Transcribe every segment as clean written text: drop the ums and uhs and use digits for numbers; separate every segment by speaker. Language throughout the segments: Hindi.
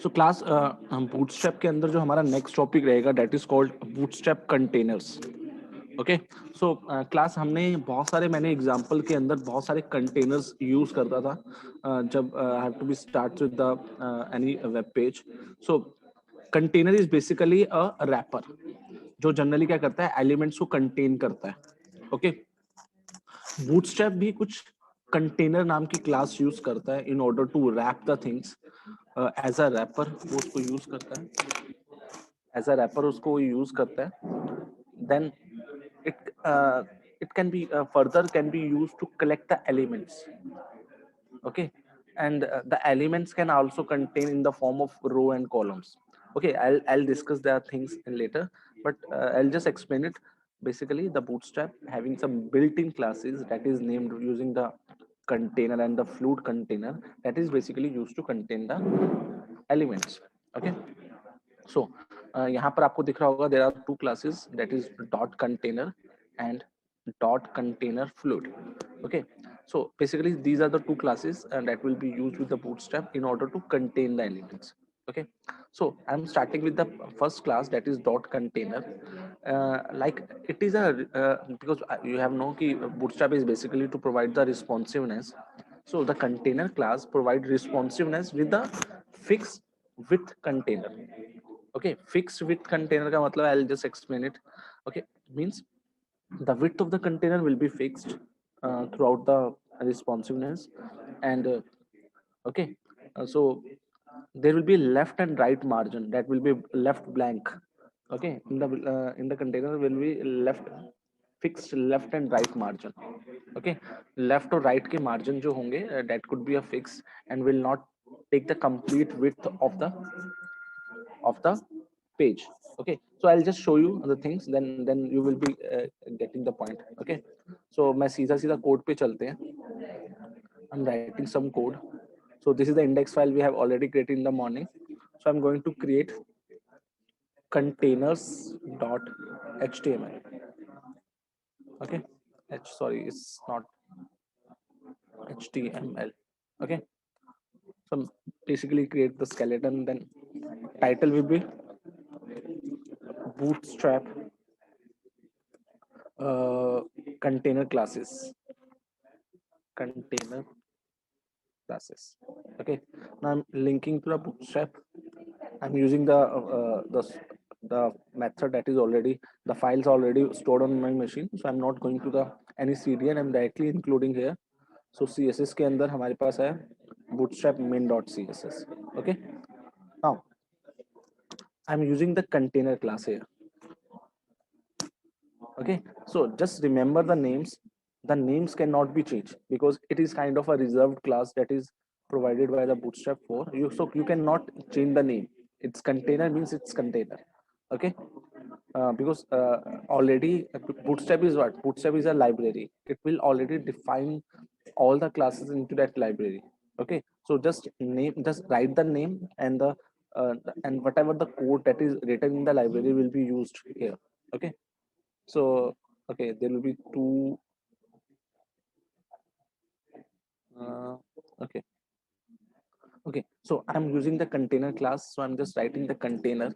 Speaker 1: सो क्लास हम बूटस्ट्रैप के अंदर जो हमारा नेक्स्ट टॉपिक रहेगा that is called bootstrap containers. Okay, so class हमने बहुत सारे मैंने एग्जांपल के अंदर बहुत सारे कंटेनर्स यूज करता था जब I have to be start with the any web page. So container is basically a wrapper जो जनरली क्या करता है, एलिमेंट्स को कंटेन करता है। ओके, बूटस्ट्रैप भी कुछ कंटेनर नाम की क्लास यूज करता है in order to wrap the things. As a wrapper वो उसको यूज करता है, एज अ रैपर उसको यूज करता है। Then it it can be further can be used to collect the elements. Okay, and the elements can also contain in the form of row and columns. Okay, I'll discuss the things later, but I'll just explain it. Basically the bootstrap having some built-in classes that is named using the container and the fluid container that is basically used to contain the elements. Okay, so यहाँ पर आपको दिख रहा होगा there are two classes, that is dot container and dot container fluid. Okay, so basically these are the two classes that will be used with the bootstrap in order to contain the elements. Okay, so I'm starting with the first class, that is dot container. Like it is a because you have know कि bootstrap is basically to provide the responsiveness. So the container class provide responsiveness with the fixed width container. Okay, fixed width container का मतलब I'll just explain it. Okay, means the width of the container will be fixed throughout the responsiveness, and okay, so there will be left and right margin that will be left blank. Okay, in the container will be left fixed left and right margin. Okay, left or right के margin जो होंगे that could be a fix and will not take the complete width of the page. Okay, so I'll just show you the things, then you will be getting the point. Okay, so मैं सीधा सीधा code पे चलते हैं. I'm writing some code. So this is the index file we have already created in the morning. So I'm going to create containers.html. Okay, sorry, it's not html. Okay, so basically create the skeleton, then title will be bootstrap container classes. Container classes. Okay, now I'm linking to the bootstrap. I'm using the method that is already, the files already stored on my machine, so I'm not going to the any cdn, I'm directly including here. So css के अंदर हमारे पास है bootstrap main.css. Okay, now I'm using the container class here. Okay, so just remember the names. The names cannot be changed because it is kind of a reserved class that is provided by the bootstrap for you, so you cannot change the name. It's container means it's container. Okay, because already bootstrap is what, bootstrap is a library, it will already define all the classes into that library. Okay, so just write the name and the and whatever the code that is written in the library will be used here. Okay, so okay, there will be two. Uh, okay, okay. So I'm using the container class. So I'm just writing the container.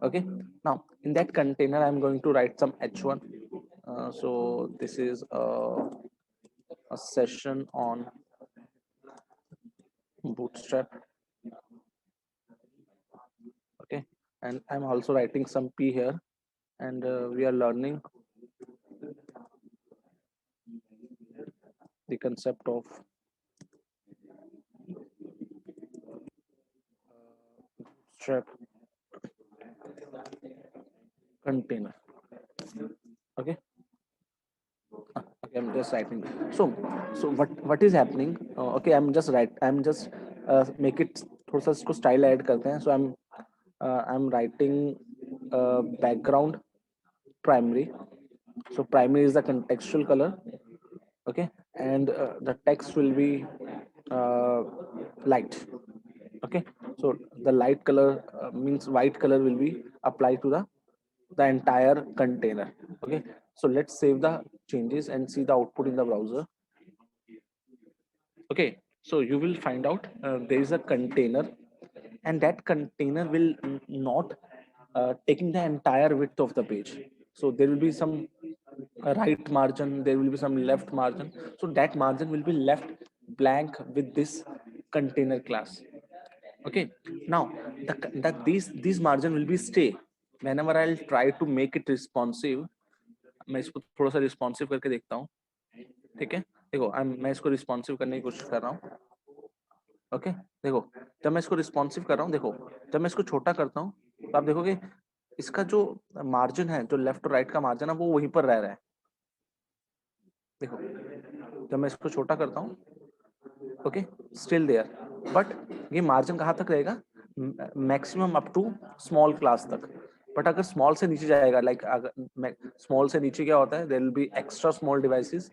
Speaker 1: Okay. Now in that container, I'm going to write some h1. So this is a session on Bootstrap. Okay, and I'm also writing some p here, and we are learning the concept of Bootstrap container. Okay. Okay, I'm just writing. So what is happening? Okay, I'm just make it थोड़ा सा इसको style add करते हैं. So I'm writing background primary. So primary is the contextual color. Okay, and the text will be uh, light. Okay, so the light color means white color will be applied to the entire container. Okay, so let's save the changes and see the output in the browser. Okay, so you will find out there is a container and that container will not taking the entire width of the page. So there will be some right margin, there will be some left margin, so that margin will be left blank with this container class. Okay, now these margin will be stay whenever I'll try to make it responsive. मैं इसको थोड़ा सा रिस्पॉन्सिव करके देखता हूँ, ठीक है। देखो मैं इसको रिस्पॉन्सिव करने की कोशिश कर रहा हूँ। ओके, देखो जब मैं इसको रिस्पॉन्सिव कर रहा हूँ, देखो जब मैं इसको छोटा करता हूँ तो आप देखोगे इसका जो मार्जिन है, जो लेफ्ट और राइट का मार्जिन है, वो वहीं पर रह रहा है। देखो जब मैं इसको छोटा करता हूँ, ओके, स्टिल देयर, बट ये मार्जिन कहाँ तक रहेगा? Maximum up to small class तक। बट अगर स्मॉल से नीचे जाएगा, लाइक अगर स्मॉल से नीचे क्या होता है, there will be extra small devices.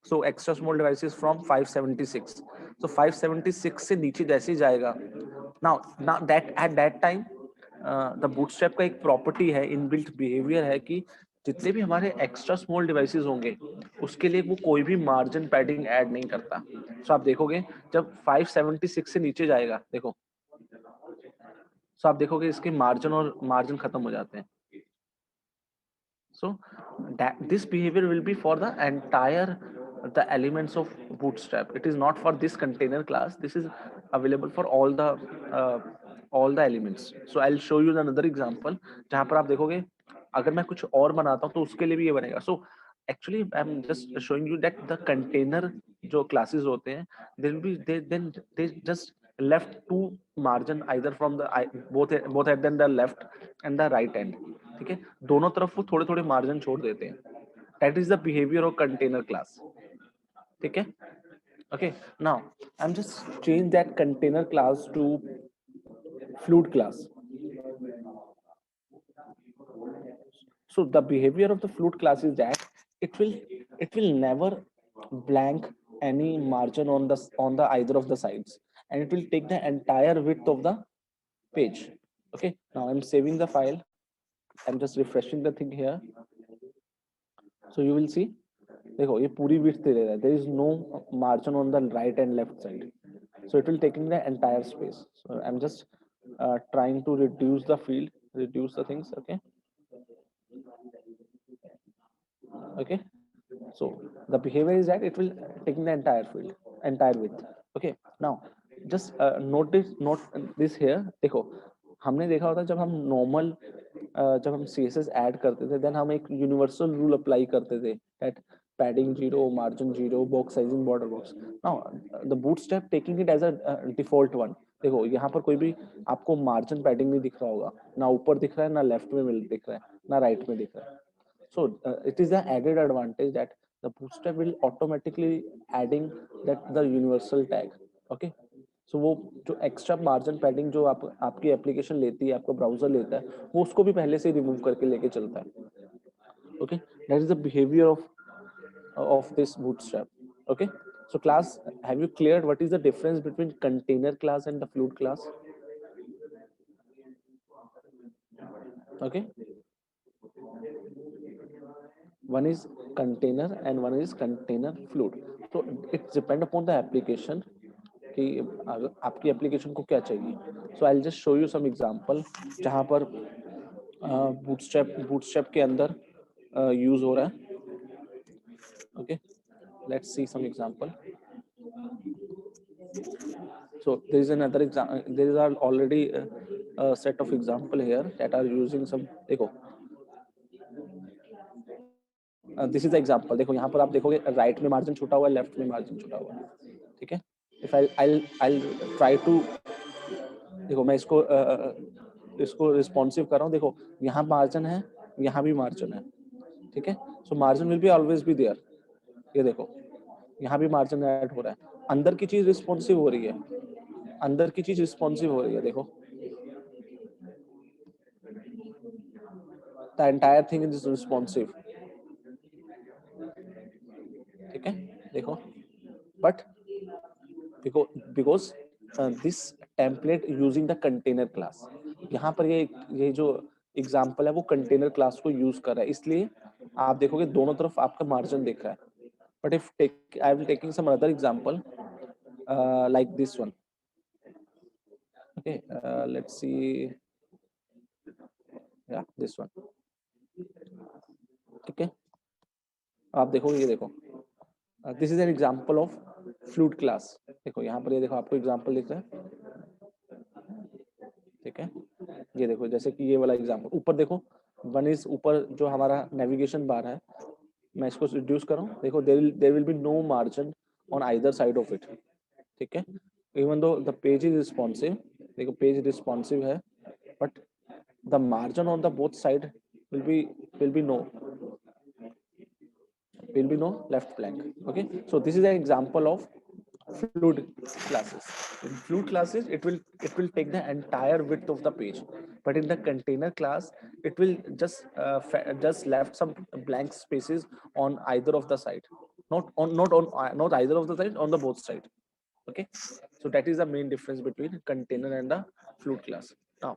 Speaker 1: So extra small devices from 576। So 576 से नीचे जैसे ही जाएगा, now that at that time the Bootstrap का एक प्रॉपर्टी है, इनबिल्ट बिहेवियर है कि जितने भी हमारे एक्स्ट्रा स्मॉल डिवाइसेस होंगे उसके लिए वो कोई भी मार्जिन पैडिंग ऐड नहीं करता। सो आप देखोगे जब 576 से नीचे जाएगा, देखो, सो आप देखोगे इसके मार्जिन खत्म हो जाते हैं। So this behavior will be for the entire the elements of Bootstrap. It is not for this container class. This is available for all the elements. So I'll show you another example जहाँ पर आप देखोगे अगर मैं कुछ और बनाता हूँ तो उसके लिए भी ये बनेगा. So actually I'm just showing you that the container जो classes होते हैं, they will be they just left two margin either from the both at the left and the right end. ठीक है, दोनों तरफ वो थोड़े थोड़े मार्जिन छोड़ देते हैं. That is the behaviour of container class. ठीक है, okay. Now I am just change that container class to fluid class. So the behavior of the fluid class is that it will never blank any margin on the either of the sides, and it will take the entire width of the page. Okay, now I'm saving the file. I'm just refreshing the thing here. So you will see, देखो ये पूरी width दे रहा है. There is no margin on the right and left side, so it will taking the entire space. So I'm just trying to reduce the field, reduce the things. Okay, so the behavior is that it will taking the entire field, entire width. Okay, now just note this here. देखो हमने देखा होता जब हम नॉर्मल जब हम CSS ऐड करते थे, देन हम एक यूनिवर्सल रूल अप्लाई करते थे, that padding 0, margin 0, box sizing, border box. Now the Bootstrap taking it as a default one. देखो यहाँ पर कोई भी आपको मार्जिन पैडिंग नहीं दिख रहा होगा, ना ऊपर दिख रहा है, ना लेफ्ट में दिख रहा है, ना राइट में दिख रहा है. So it is an added advantage that the bootstrap will automatically adding that the universal tag. Okay, so वो जो एक्स्ट्रा मार्जिन पैडिंग जो आपकी एप्लीकेशन लेती है, आपका ब्राउजर लेता है, वो उसको भी पहले से रिमूव करके लेके चलता है. Okay, that is the behavior of this bootstrap. Okay, so class, have you cleared what is the difference between container class and the fluid class? Okay, one is container and one is container fluid. So it depend upon the application कि आपकी एप्लीकेशन को क्या चाहिए. So I will just show you some example जहां पर बूटस्ट्रैप के अंदर यूज हो रहा है. Okay, let's see some example. So there is another example. There is already a set of example here that are using some. देखो दिस इज द एग्जांपल. देखो यहाँ पर आप देखोगे राइट में मार्जिन छूटा हुआ है, लेफ्ट में मार्जिन छूटा हुआ है. ठीक है, इफ आई ट्राई टू, देखो मैं इसको रिस्पॉन्सिव कर रहा हूँ. देखो यहाँ मार्जिन है, यहाँ भी मार्जिन है. ठीक है, so margin will be always be there. ये देखो यहाँ भी मार्जिन ऐड हो रहा है. अंदर की चीज रिस्पॉन्सिव हो रही है, अंदर की चीज रिस्पॉन्सिव हो रही है. देखो the entire thing is responsive. ठीक है, देखो but because this template using the container class, यहाँ पर ये जो एग्जांपल है वो कंटेनर क्लास को यूज कर रहा है, इसलिए आप देखोगे दोनों तरफ आपका मार्जिन दिख रहा है. But if I will taking some other example like this one. Okay, let's see. Yeah, this one. ठीक है, आप देखो, ये देखो, this is an example of flute class. देखो यहाँ पर, ये देखो, आपको एग्जांपल दिख रहा है. ठीक है, ये देखो, जैसे कि ये वाला एग्जांपल ऊपर देखो, वन इज ऊपर जो हमारा नेविगेशन बार है, मैं इसको रिड्यूस करूँ, देखो, there will be no margin on either side of it. ठीक है, even though the page is responsive, देखो पेज रिस्पॉन्सिव है, but the margin on the both side will be no, left blank. Okay, so this is an example of fluid classes. In fluid classes, it will take the entire width of the page, but in the container class, it will just left some blank spaces on either of the side, not either of the side, on the both side. Okay, so that is the main difference between container and the fluid class. Now,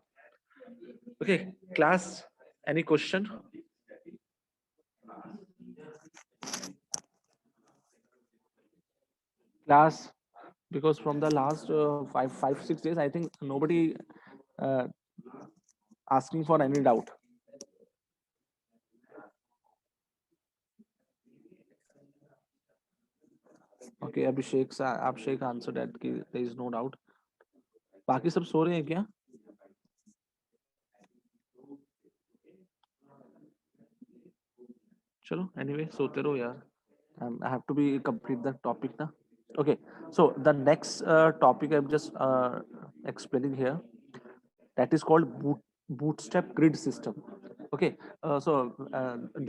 Speaker 1: okay, class, any question? Class, because from the last 5 6 days, I think nobody uh, asking for any doubt. Okay, Abhishek answered that कि there is no doubt. बाकी सब सो रहे हैं क्या? चलो, anyway, सोते रहो यार. I have to be complete the topic now. Okay, so the next topic I'm just explaining here, that is called bootstrap grid system. Okay,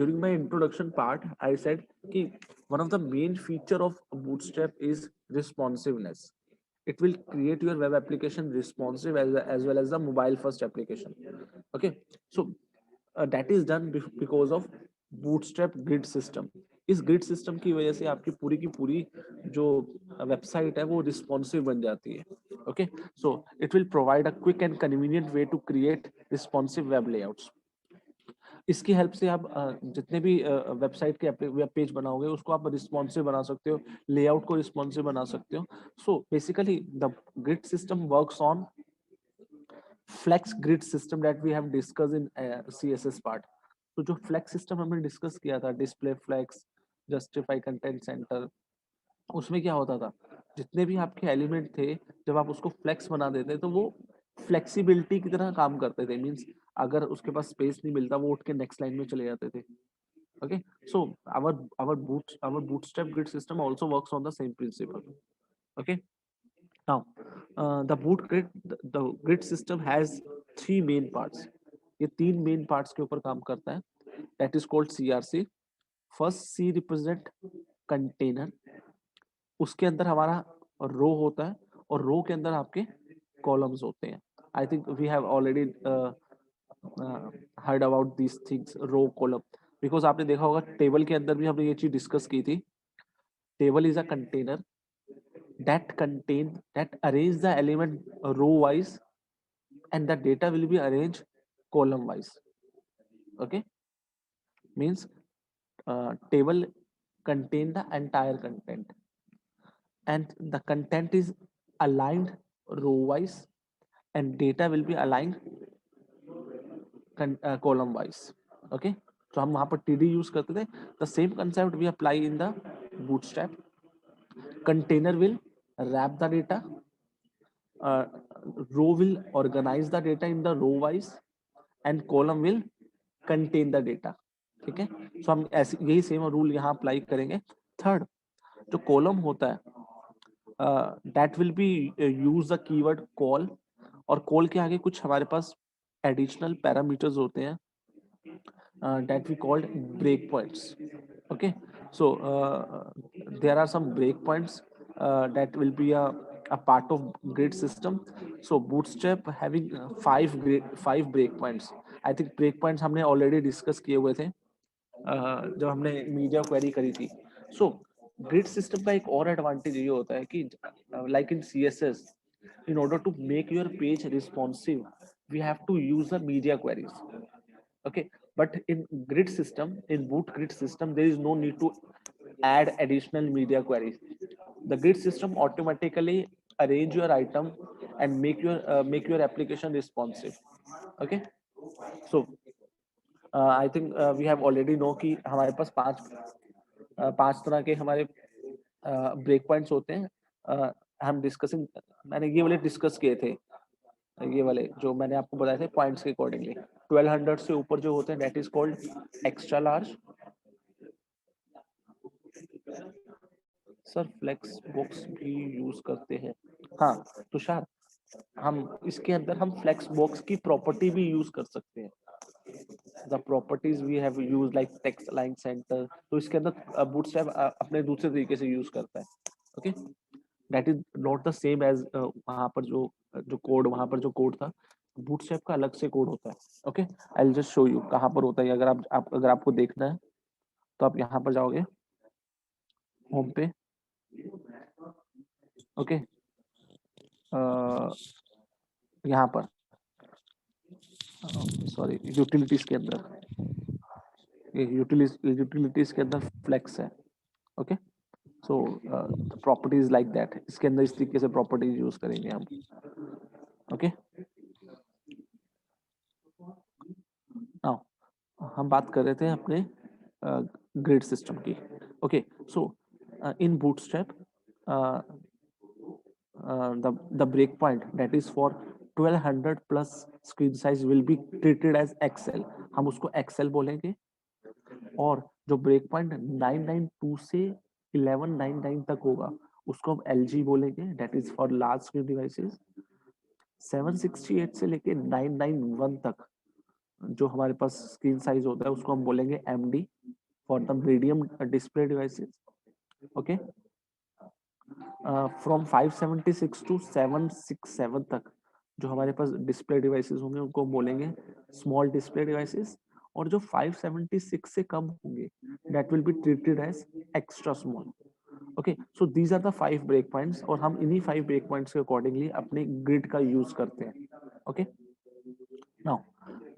Speaker 1: during my introduction part, I said कि one of the main feature of bootstrap is responsiveness. It will create your web application responsive as well as the mobile first application. Okay, so that is done because of bootstrap grid system. इस grid system की वजह से आपकी पूरी की पूरी जो वेबसाइट है वो responsive बन जाती है. Okay, so it will provide a quick and convenient way to create responsive web layouts. इसकी हेल्प से आप जितने भी वेबसाइट के वेब पेज बनाओगे उसको आप रिस्पॉन्सिव बना सकते हो, लेआउट को रिस्पॉन्सिव बना सकते हो. So basically the grid system works on flex grid system that we have discuss in CSS part. तो जो फ्लेक्स सिस्टम हमने डिस्कस किया था, display flex, justify content centre, उसमें क्या होता था, जितने भी आपके एलिमेंट थे, जब आप उसको फ्लेक्स बना देते तो वो फ्लेक्सिबिलिटी की तरह काम करते थे. मींस अगर उसके पास स्पेस नहीं मिलता, वो उठ के नेक्स्ट लाइन में चले जाते थे. Okay, so our bootstrap grid system also works on the same principle. Okay, now the grid system has three main parts. ये तीन मेन पार्ट्स के ऊपर काम करता है. That is called CRC. First, C represent container. उसके अंदर हमारा रो होता है और रो के अंदर आपके कॉलम्स होते हैं. I think we have already heard about these things, row column, because आपने देखा होगा टेबल के अंदर भी हमने ये चीज डिस्कस की थी. Table is a container that arrange the element row wise, and the data will be arranged column wise. Okay, means table contain the entire content, and the content is aligned row wise, and data will be aligned column wise. Okay, तो हम वहां पर td यूज करते थे. The same concept we apply in the bootstrap. Container will wrap the data, uh, row will organize the data in the row wise, and column will contain the data. ठीक है, so हम ऐसे यही सेम रूल यहाँ अप्लाई करेंगे. थर्ड, जो कॉलम होता है, that will B use the keyword call, और कॉल के आगे कुछ हमारे पास एडिशनल पैरामीटर्स होते हैं that we called breakpoints. Okay, so there are some breakpoints that will be a part of grid system. So bootstrap having five breakpoints. I think breakpoints हमने already discuss किए हुए थे जब हमने मीडिया क्वेरी करी थी. So ग्रिड सिस्टम का एक और एडवांटेज ये होता है कि like in CSS, in order to make your page responsive, we have to use the media queries. Okay, but in grid system, in boot grid system, there is no need to add additional media queries. The grid system automatically arrange your item and make your application responsive. Okay, so I think we have already know कि हमारे पास पांच तरह के हमारे ब्रेक पॉइंट्स होते हैं. हम डिस्कसिंग, मैंने ये वाले डिस्कस किए थे, ये वाले जो मैंने आपको बताए थे पॉइंट्स के अकॉर्डिंगली. 1200 से ऊपर जो होते हैं that is called extra large. Sir flex box भी यूज करते हैं. हाँ तुषार, हम इसके अंदर हम फ्लेक्स बॉक्स की प्रॉपर्टी भी यूज कर सकते हैं. The properties we have use like text align centre, तो इसके अंदर बूटस्ट्रैप अपने दूसरे तरीके से यूज करता है. Okay, that is not the same as वहां पर जो कोड, वहां पर जो कोड था बूटस्ट्रैप का अलग से कोड होता है. Okay, I will just show you कहां पर होता है. अगर अगर आपको देखना है तो आप यहाँ पर जाओगे होम पे. ओके, यहाँ पर सॉरी यूटिलिटीज के अंदर, यूटिलिटीज के अंदर फ्लेक्स है. Okay, so properties like that, इसके अंदर इस तरीके से प्रॉपर्टीज यूज करेंगे हम. ओके, नाउ हम बात कर रहे थे अपने ग्रिड सिस्टम की. Okay, so in bootstrap the breakpoint that is for 1200 plus screen size will be treated as XL. हम उसको XL बोलेंगे. और जो ब्रेक पॉइंट 992 से 1199 तक होगा उसको हम LG बोलेंगे, that is for large screen devices. 768 से लेके 991 तक जो हमारे पास स्क्रीन साइज होता है उसको हम बोलेंगे MD for the medium display devices. Okay, from 576 to 767 तक जो हमारे पास डिस्प्ले डिवाइसेस होंगे उनको हम बोलेंगे स्मॉल डिस्प्ले डिवाइसेस. और जो 576 से कम होंगे that will be treated as extra small. Okay, so these are the 5 break points और हम इन्हीं 5 ब्रेक पॉइंट्स के अकॉर्डिंगली अपने ग्रिड का यूज करते हैं. Okay, now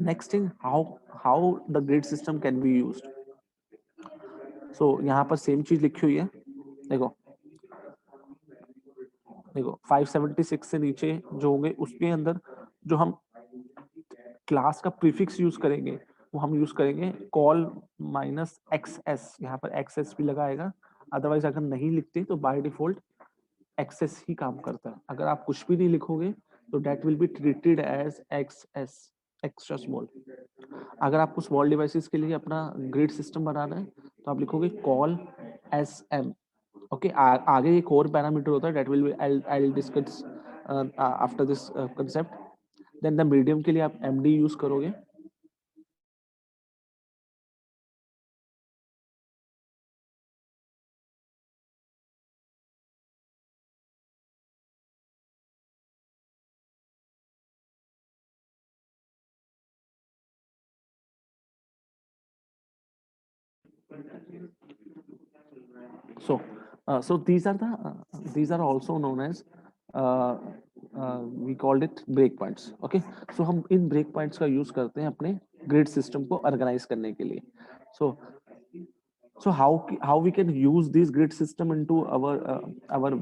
Speaker 1: next thing, how the grid system can be used. So यहाँ पर सेम चीज लिखी हुई है. देखो देखो 576 से नीचे जो होंगे उसके अंदर जो हम क्लास का प्रीफिक्स यूज करेंगे वो हम यूज करेंगे कॉल -XS. यहाँ पर XS भी लगाएगा, अदरवाइज अगर नहीं लिखते तो बाय डिफॉल्ट XS ही काम करता है. अगर आप कुछ भी नहीं लिखोगे तो that will be treated as XS, extra small. अगर आपको स्मॉल डिवाइसेस के लिए अपना ग्रिड सिस्टम बनाना है तो आप लिखोगे कॉल SM. ओके, आगे एक और पैरामीटर होता है that will be I will discuss after this concept. Then the medium के लिए आप MD यूज करोगे. So these are also known as we called it break points. Okay, so हम इन break points का use करते हैं अपने grid system को organize करने के लिए. So how we can use this grid system into our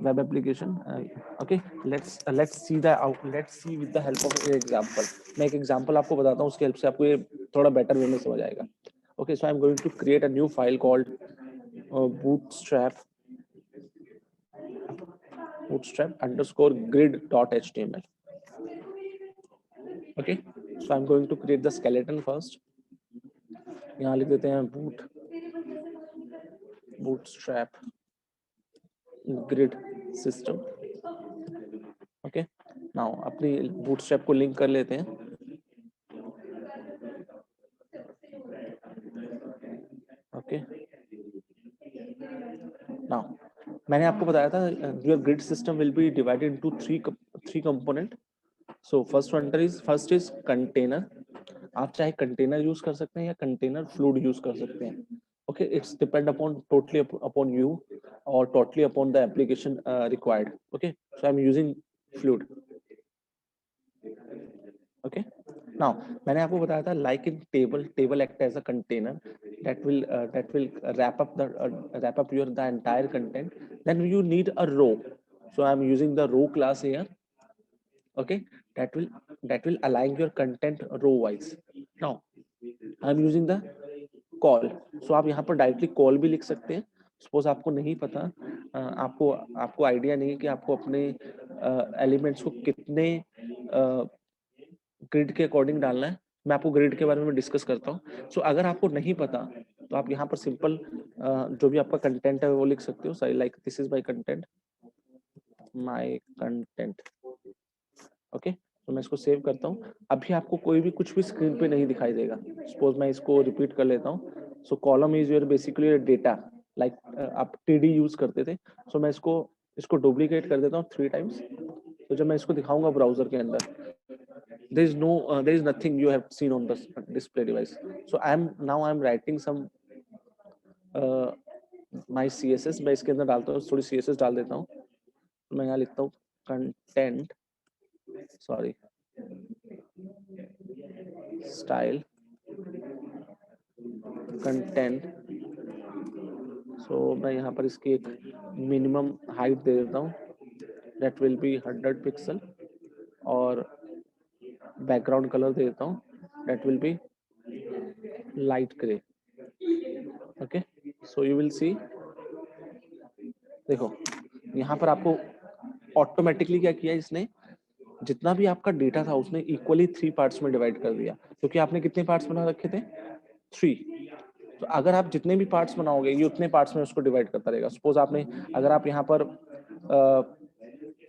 Speaker 1: web application. Okay, let's see with the help of an example. मैं एक example आपको बताता हूँ, उसके help से आपको ये थोड़ा better way में समझ आएगा. Okay, so I'm going to create a new file called bootstrap underscore grid.html. Okay, so I'm going to create the skeleton first. यहाँ लिख देते हैं bootstrap grid system. Okay, now अपनी bootstrap को लिंक कर लेते हैं. Okay, now मैंने आपको बताया था your grid system will be divided into three component. So first is container. आप चाहे कंटेनर यूज कर सकते हैं या कंटेनर फ्लूइड यूज कर सकते हैं. Okay, it's depend upon totally upon you और totally upon the application required. Okay, so I am using fluid. Okay, now मैंने आपको बताया था like in table act as a container that will wrap up your the entire content. Then you need a row, so I am using the row class here. Okay, that will align your content row wise. Now I am using the col, so आप यहाँ पर डायरेक्टली कॉल भी लिख सकते हैं। सपोज आपको नहीं पता, आपको आपको आइडिया नहीं है कि आपको अपने एलिमेंट्स को कितने ग्रिड के अकॉर्डिंग डालना है, मैं आपको ग्रिड के बारे में डिस्कस करता हूँ। सो अगर आपको नहीं पता तो आप यहाँ पर सिंपल जो भी आपका कंटेंट है वो लिख सकते हो। Sorry, like this is my content. Okay, तो मैं इसको सेव करता हूँ। अभी आपको कोई भी कुछ भी स्क्रीन पे नहीं दिखाई देगा। सपोज मैं इसको रिपीट कर लेता हूँ। सो column is your basically data, like आप टीडी यूज करते थे। सो मैं इसको इसको डुप्लीकेट कर देता हूँ 3 टाइम्स। तो जब मैं इसको दिखाऊंगा ब्राउजर के अंदर, there is nothing you have seen on the display device. So I am writing some my css। मैं इसके अंदर डालता हूँ, थोड़ी css डाल देता हूँ। तो मैं यहाँ लिखता हूँ कंटेंट, सॉरी, स्टाइल कंटेंट। सो मैं यहाँ पर इसकी एक मिनिमम हाइट दे देता हूँ, दैट विल बी 100 पिक्सल, और बैकग्राउंड कलर दे देता हूँ, that will B light grey. Okay, so you will see, देखो यहाँ पर आपको ऑटोमेटिकली क्या किया इसने, जितना भी आपका डेटा था उसने इक्वली 3 पार्ट्स में डिवाइड कर दिया, क्योंकि आपने कितने पार्ट्स बना रखे थे, 3। तो अगर आप जितने भी पार्ट्स बनाओगे ये उतने पार्ट्स में उसको डिवाइड करता रहेगा। सपोज आपने, अगर आप यहाँ पर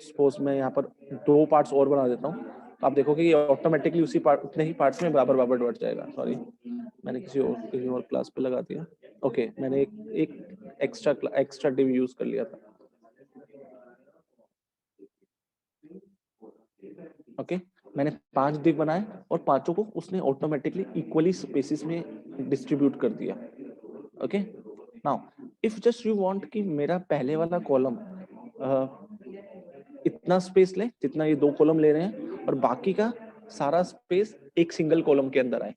Speaker 1: सपोज मैं यहाँ पर 2 पार्ट्स और बना देता हूँ, तो आप देखोगे ये ऑटोमेटिकली उसी पार्ट, उतने ही पार्ट्स में बराबर बराबर बढ़ जाएगा। सॉरी, मैंने किसी और क्लास पे लगा दिया। ओके, मैंने एक एक्स्ट्रा डिव यूज कर लिया था। ओके, मैंने 5 डिव बनाए और पांचों को उसने ऑटोमेटिकली इक्वली स्पेसिस में डिस्ट्रीब्यूट कर दिया। Okay, now if just you want कि मेरा पहले वाला कॉलम इतना स्पेस ले जितना ये 2 कॉलम ले रहे हैं, और बाकी का सारा स्पेस एक सिंगल कॉलम के अंदर आए,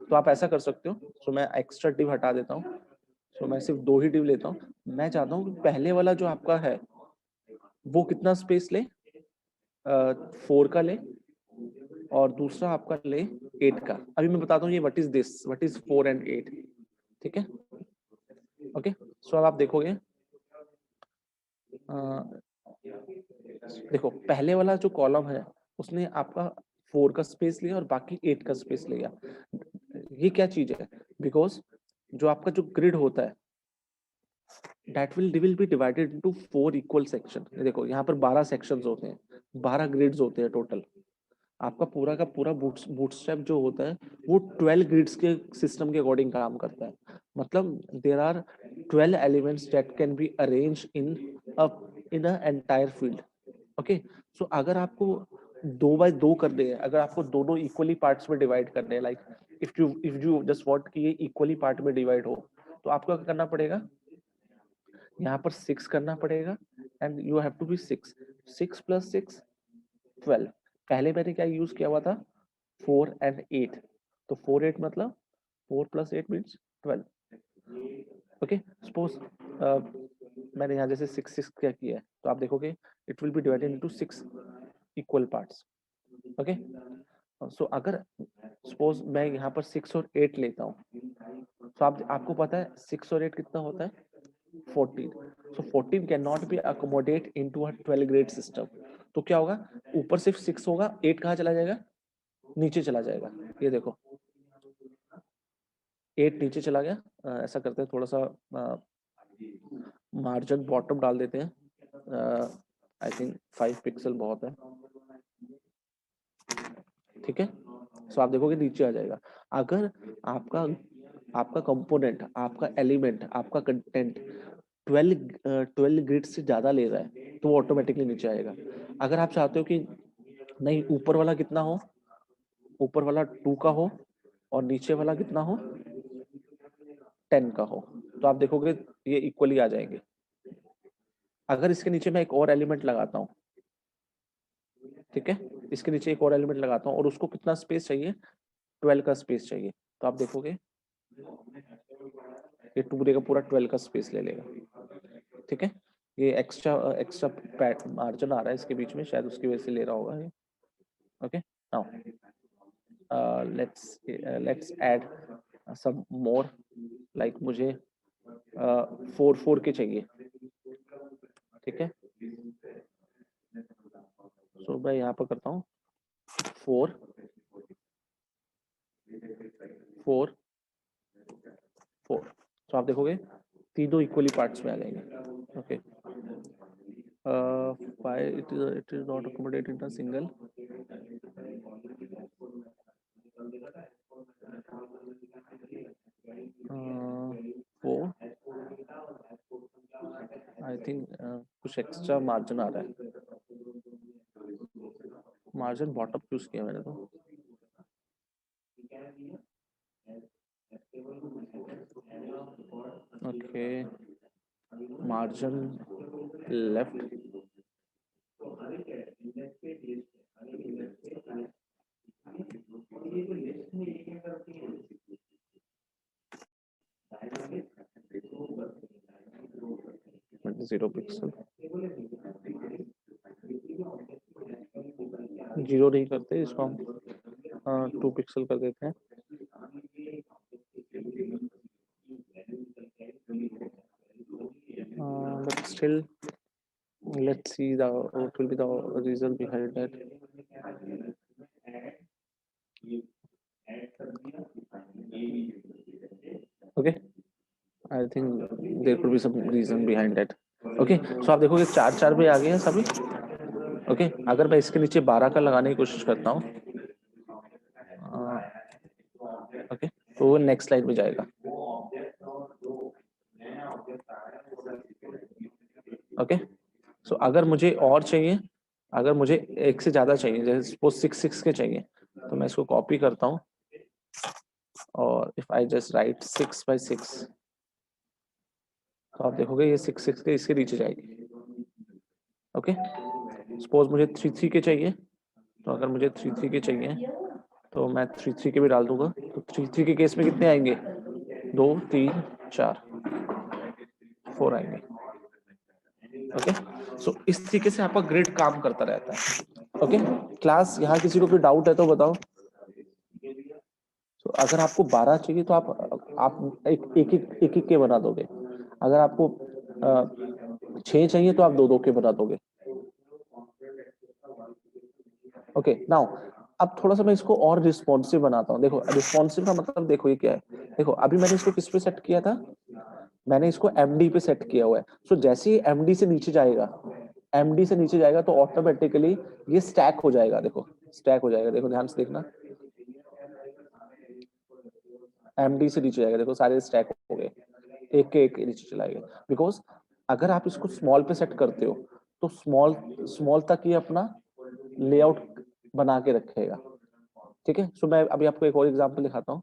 Speaker 1: तो आप ऐसा कर सकते हो। सो मैं एक्स्ट्रा डिव हटा देता हूँ। सो मैं सिर्फ 2 ही डिव लेता हूँ। मैं चाहता हूँ कि पहले वाला जो आपका है वो कितना स्पेस ले, 4 का ले, और दूसरा आपका ले 8 का। अभी मैं बताता हूँ ये व्हाट इज 4 एंड 8। ठीक है, ओके। सो अब आप देखोगे, देखो पहले वाला जो कॉलम है उसने आपका 4 का स्पेस लिया और बाकी 8 का स्पेस लिया। ये क्या चीज है, बिकॉज जो आपका जो ग्रिड होता है that will be divided into 4 equal section। देखो यहाँ पर 12 sections होते हैं, 12 grids होते हैं टोटल। आपका पूरा का पूरा बूटस्ट्रैप जो होता है वो 12 ग्रिड्स के सिस्टम के अकॉर्डिंग काम करता है। मतलब there are 12 elements that can be arrange in a entire field. Okay, so अगर आपको 2 बाय 2 करने हैं, अगर आपको दोनों इक्वली पार्ट्स में डिवाइड करने हैं, like if you just want कि ये इक्वली पार्ट में डिवाइड हो, तो आपको क्या करना पड़ेगा, यहाँ पर 6 करना पड़ेगा, and you have to be 6। 6 + 6 12। पहले मैंने क्या यूज किया हुआ था, 4 एंड 8। तो 4 8 मतलब 4 + 8 मीन्स 12। ओके, सपोज मैंने यहाँ जैसे 6 6 क्या किया है, तो आप देखोगे it will be divided into 6 equal parts. Okay, so अगर सपोज मैं यहाँ पर 6 और 8 लेता हूँ, तो आपको पता है 6 और 8 कितना होता है, 14। So 14 cannot be accommodate into a 12 grade system। तो क्या होगा, ऊपर सिर्फ 6 होगा, 8 कहाँ चला जाएगा, नीचे चला जाएगा। ये देखो 8 नीचे चला गया। ऐसा करते हैं, थोड़ा सा मार्जिन बॉटम डाल देते हैं। आई थिंक 5 पिक्सल बहुत है। ठीक है, सो आप देखोगे नीचे आ जाएगा। अगर आपका आपका कंपोनेंट, आपका एलिमेंट, आपका कंटेंट 12 ग्रिड से ज्यादा ले रहा है तो वो ऑटोमेटिकली नीचे आएगा। अगर आप चाहते हो कि नहीं, ऊपर वाला कितना हो, ऊपर वाला 2 का हो और नीचे वाला कितना हो, 10 का हो, तो आप देखोगे ये इक्वली आ जाएंगे। अगर इसके नीचे मैं एक और एलिमेंट लगाता हूँ, ठीक है, इसके नीचे एक और एलिमेंट लगाता हूँ और उसको कितना स्पेस चाहिए, 12 का स्पेस चाहिए, तो आप देखोगे ये पूरे का पूरा 12 का स्पेस ले लेगा। ठीक है, ये एक्स्ट्रा एक्स्ट्रा मार्जिन आ रहा है इसके बीच में, शायद उसकी वजह से ले रहा होगा ये। Okay, now let's add some more, like मुझे 4 के चाहिए, ठीक है। सो मैं यहाँ पर करता हूँ 4 4 4। तो आप देखोगे तीनों इक्वली पार्ट्स में आ जाएंगे। Okay, why it is not accommodated in a single, वो आई थिंक कुछ एक्स्ट्रा मार्जिन आ रहा है, मार्जिन बॉटम चूज किया मैंने तो। Okay, margin left, zero pixel, zero नहीं करते इसको हम 2 पिक्सल कर देते हैं। But still let's see what will be the result behind that. Okay, I think there could be some reason behind that. Okay, so आप देखोगे 4 पे आ गए हैं सभी। ओके, अगर मैं इसके नीचे 12 का लगाने की कोशिश करता हूँ, ओके, तो वो नेक्स्ट स्लाइड में जाएगा। ओके, सो अगर मुझे और चाहिए, अगर मुझे एक से ज्यादा चाहिए, जैसे सपोज 6 के चाहिए, तो मैं इसको कॉपी करता हूँ और इफ आई जस्ट राइट 6/6, तो आप देखोगे ये 6 के इसके नीचे जाएगी। ओके, सपोज मुझे 3 के चाहिए, तो अगर मुझे 3 के चाहिए तो मैं 3 के भी डाल दूंगा, तो 3 के केस में कितने आएंगे, 2 3 4 4 आएंगे। ओके, सो इस तरीके से आपका ग्रिड काम करता रहता है। ओके, क्लास यहाँ किसी को कोई डाउट है तो बताओ। तो अगर आपको 12 चाहिए तो आप एक के बना दोगे, अगर आपको 6 चाहिए तो आप 2 के बना दोगे। ओके, नाउ अब थोड़ा सा मैं इसको और रिस्पॉन्सिव बनाता हूँ। देखो रिस्पॉन्सिव का मतलब देखो ये क्या है, देखो अभी मैंने इसको किस पे सेट किया था, मैंने इसको एमडी पे सेट किया हुआ है। सो जैसे ही एमडी से नीचे जाएगा, एमडी से नीचे जाएगा तो ऑटोमेटिकली ये स्टैक हो जाएगा। देखो स्टैक हो जाएगा, देखो ध्यान से देखना, एमडी से नीचे जाएगा, देखो सारे स्टैक हो गए, एक के एक नीचे चला गया। बिकॉज अगर आप इसको स्मॉल पे सेट करते हो तो स्मॉल स्मॉल तक ये अपना लेआउट बना के रखेगा। ठीक है, सो मैं अभी आपको एक और एग्जांपल दिखाता हूँ।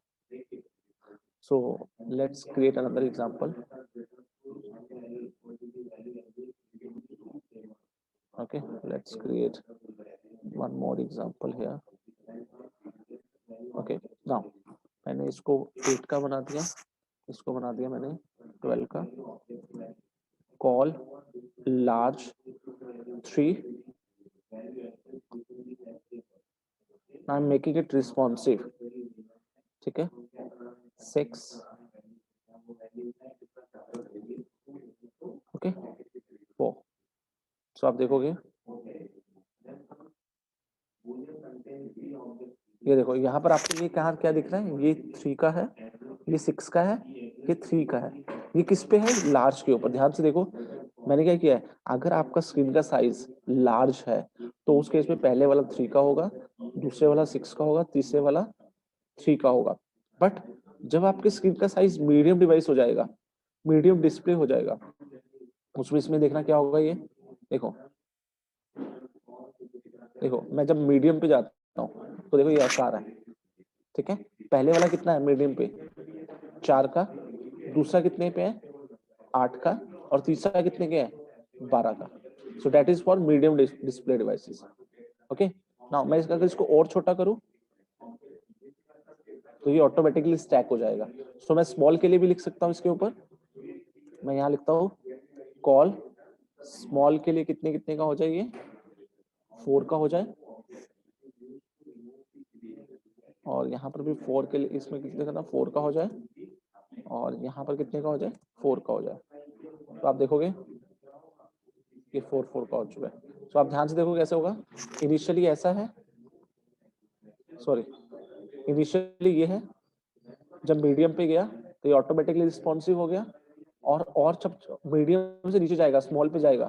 Speaker 1: So let's create another example. Okay, let's create one more example here. Okay, now मैंने इसको 8 का बना दिया, इसको बना दिया मैंने 12 का। Call large 3, I am making it responsive. ठीक है, 6, ओके 4। सो आप देखोगे ये देखो यहाँ पर आपको ये कहाँ क्या दिख रहा है, ये 3 का है, ये 6 का है, ये 3 का है, ये किस पे है, लार्ज के ऊपर। ध्यान से देखो मैंने क्या किया है, अगर आपका स्क्रीन का साइज लार्ज है तो उस केस में पहले वाला 3 का होगा, दूसरे वाला 6 का होगा, तीसरे वाला 3 का होगा। बट जब आपके स्क्रीन का साइज मीडियम डिवाइस हो जाएगा, मीडियम डिस्प्ले हो जाएगा, उसमें इसमें देखना क्या होगा, ये देखो देखो मैं जब मीडियम पे जाता हूँ तो देखो ये ऐसा आ रहा है। ठीक है, पहले वाला कितना है मीडियम पे, 4 का, दूसरा कितने पे है, 8 का, और तीसरा कितने के है, 12 का। So that is for medium display devices. Okay, now मैं इसका अगर इसको और छोटा करूं तो ये ऑटोमेटिकली स्टैक हो जाएगा। सो मैं स्मॉल के लिए भी लिख सकता हूँ इसके ऊपर, मैं यहाँ लिखता हूँ कॉल स्मॉल के लिए कितने कितने का हो जाए, ये 4 का हो जाए, और यहाँ पर भी 4 के लिए इसमें कितने का ना 4 का हो जाए और यहाँ पर कितने का हो जाए 4 का हो जाए, तो आप देखोगे ये 4 4 का हो चुका है। तो आप ध्यान से देखो कैसे होगा, इनिशियली ऐसा है, सॉरी इनिशियली ये है, जब मीडियम पे गया तो ये ऑटोमेटिकली रिस्पॉन्सिव हो गया, और जब मीडियम से नीचे जाएगा स्मॉल पे जाएगा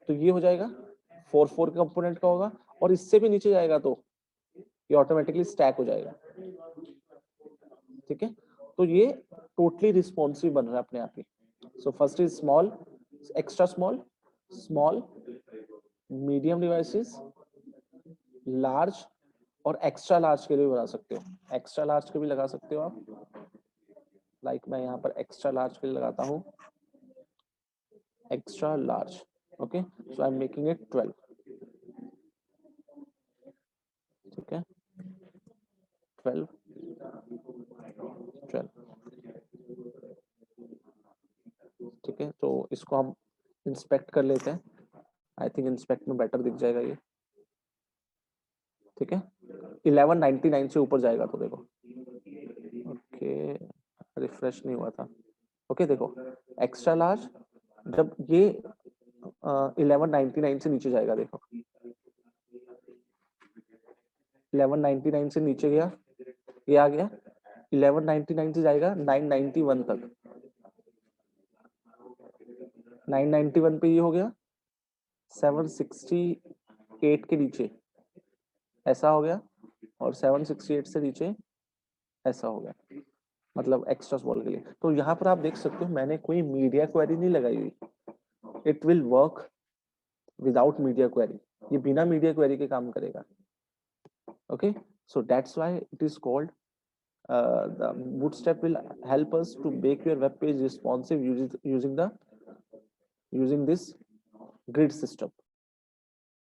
Speaker 1: तो ये हो जाएगा 4 4 कंपोनेंट का होगा, और इससे भी नीचे जाएगा तो ये ऑटोमेटिकली स्टैक हो जाएगा। ठीक है, तो ये टोटली रिस्पॉन्सिव बन रहा है अपने आप ही। So first is small, extra small, small, medium devices, large, और एक्स्ट्रा लार्ज के लिए भी बना सकते हो, एक्स्ट्रा लार्ज के भी लगा सकते हो आप। लाइक मैं यहाँ पर एक्स्ट्रा लार्ज के लिए लगाता हूँ, extra large, okay, so I am making it 12। ठीक है, 12 12। ठीक है, तो इसको हम इंस्पेक्ट कर लेते हैं, आई थिंक इंस्पेक्ट में बेटर दिख जाएगा ये। ठीक है, 1199 से ऊपर जाएगा तो देखो, ओके रिफ्रेश नहीं हुआ था, ओके देखो एक्स्ट्रा लार्ज जब ये 1199 से नीचे जाएगा, देखो 1199 से नीचे गया, ये आ गया 1199 से जाएगा 991 तक, 991 पे ये हो गया 768 के नीचे ऐसा हो गया, और 768 से नीचे ऐसा हो गया, मतलब एक्स्ट्रा स्मॉल के लिए। तो यहाँ पर आप देख सकते हो मैंने कोई मीडिया क्वेरी नहीं लगाई हुई, it will work without media query, ये बिना मीडिया क्वेरी के काम करेगा। Okay, so that's why it is called the Bootstrap will help us to make your web page responsive using this grid system.